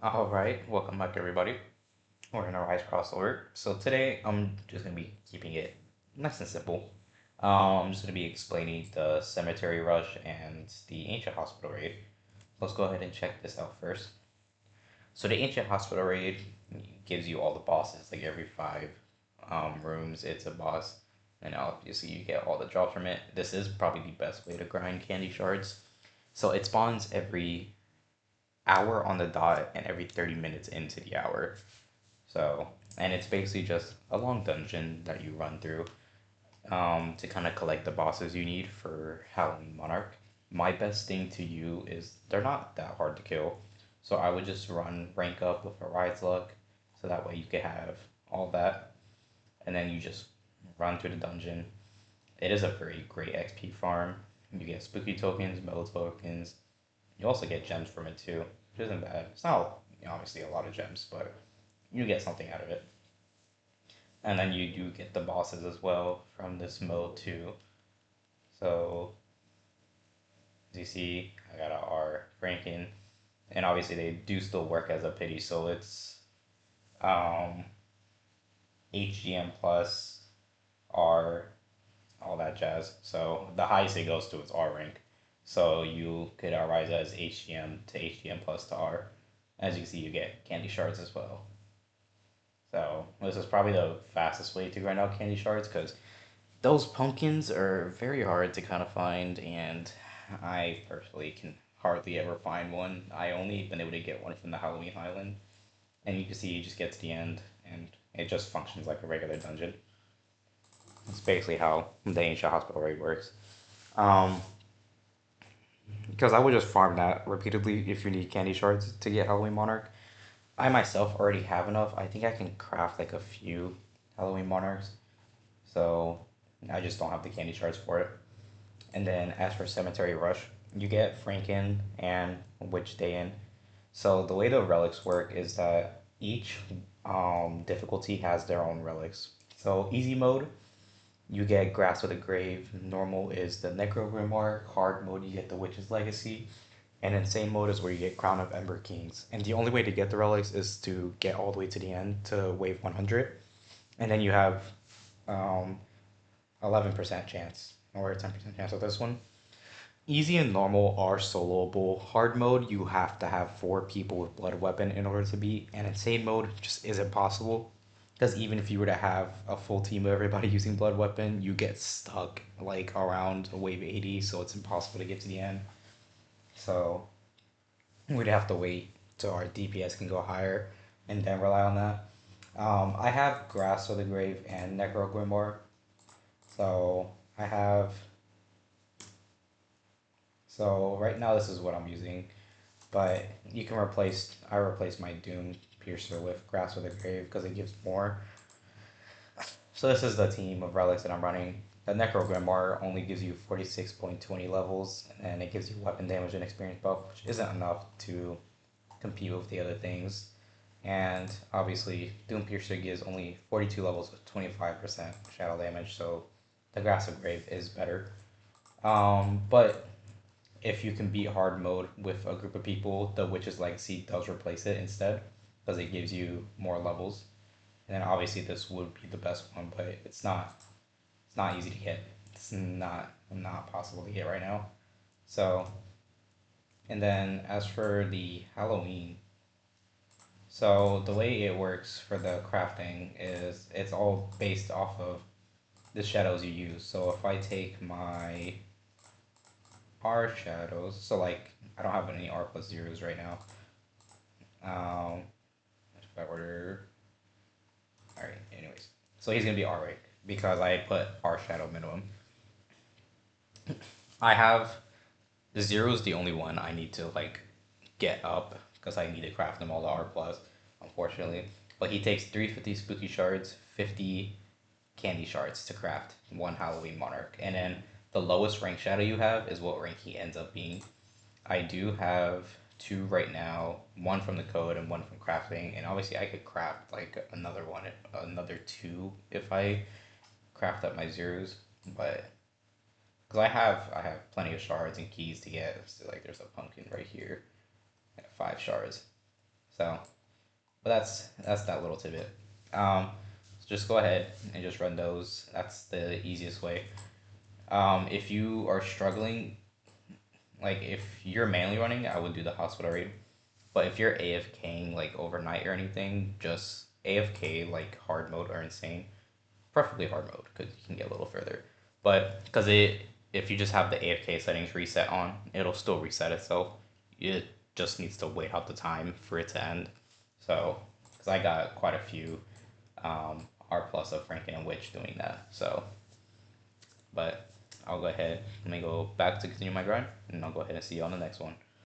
Alright, welcome back everybody. We're in a Rise crossover. So today I'm just gonna be keeping it nice and simple. I'm just gonna be explaining the Cemetery Rush and the Ancient Hospital Raid. Let's go ahead and check this out first. So the Ancient Hospital Raid gives you all the bosses, like every five rooms it's a boss. And obviously you get all the drops from it. This is probably the best way to grind candy shards. So it spawns every hour on the dot and every 30 minutes into the hour. So, and it's basically just a long dungeon that you run through to kind of collect the bosses you need for Halloween Monarch. My best thing to you is they're not that hard to kill. So I would just run rank up with a Rise Luck so that way you can have all that. And then you just run through the dungeon. It is a very great XP farm. You get spooky tokens, metal tokens. You also get gems from it too, which isn't bad. It's not obviously a lot of gems, but you get something out of it. And then you do get the bosses as well from this mode too. So as you see, I got a R Franken, and obviously they do still work as a pity. So it's um, HGM plus R, all that jazz. So the highest it goes to is R rank. So you could rise as HGM to HGM plus to R. As you can see, you get candy shards as well. So this is probably the fastest way to grind out candy shards because those pumpkins are very hard to kind of find, and I personally can hardly ever find one. I only been able to get one from the Halloween Island, and you can see you just get to the end, and it just functions like a regular dungeon. That's basically how the Ancient Hospital raid works. Um, because I would just farm that repeatedly if you need candy shards to get Halloween Monarch. I myself already have enough. I think I can craft like a few Halloween Monarchs. So I just don't have the candy shards for it. And then as for Cemetery Rush, you get Franken and Witch Day in. So the way the relics work is that each difficulty has their own relics. So easy mode, you get Grass with a Grave. Normal is the Necro Grimoire. Hard mode, you get the Witch's Legacy. And insane mode is where you get Crown of Ember Kings. And the only way to get the relics is to get all the way to the end to wave 100. And then you have um, 11% chance or 10% chance with this one. Easy and normal are soloable. Hard mode, you have to have four people with blood weapon in order to beat. And insane mode just isn't possible. Because even if you were to have a full team of everybody using blood weapon, you get stuck like around wave 80, so it's impossible to get to the end. So we'd have to wait till our DPS can go higher and then rely on that. I have Grass of the Grave and Necro Grimoire. So I have. So right now this is what I'm using, but you can replace. I replace my Doom Piercer with Grass of the Grave because it gives more. So this is the team of relics that I'm running. The Necro Grimoire only gives you 46.20 levels, and it gives you weapon damage and experience buff, which isn't enough to compete with the other things. And obviously, Doom Piercer gives only 42 levels with 25% shadow damage, so the Grass of Grave is better. But if you can beat hard mode with a group of people, the Witch's Legacy does replace it instead, because it gives you more levels. And then obviously this would be the best one, but it's not. It's not easy to get. It's not possible to get right now. So, and then as for the Halloween, so the way it works for the crafting is it's all based off of the shadows you use. So if I take my R shadows, so like I don't have any R plus zeros right now. If I order, all right. Anyways, so he's gonna be R rank because I put R shadow minimum. I have the zero is the only one I need to like get up because I need to craft them all to R plus, unfortunately. But he takes 350 spooky shards, 50 candy shards to craft one Halloween Monarch, and then the lowest rank shadow you have is what rank he ends up being. I do have two right now, one from the code and one from crafting, and obviously I could craft like another one, another two if I craft up my zeros, but because I have plenty of shards and keys to get. So like there's a pumpkin right here at 5 shards. So, but that's that little tidbit. So just go ahead and just run those. That's the easiest way. If you are struggling, like if you're manually running, I would do the hospital raid. But if you're AFKing like overnight or anything, just AFK like hard mode or insane, preferably hard mode because you can get a little further. But because if you just have the AFK settings reset on, it'll still reset itself. It just needs to wait out the time for it to end. So, because I got quite a few R plus of Franken and Witch doing that. So, but I'll go ahead. Let me go back to continue my grind, and I'll go ahead and see you on the next one.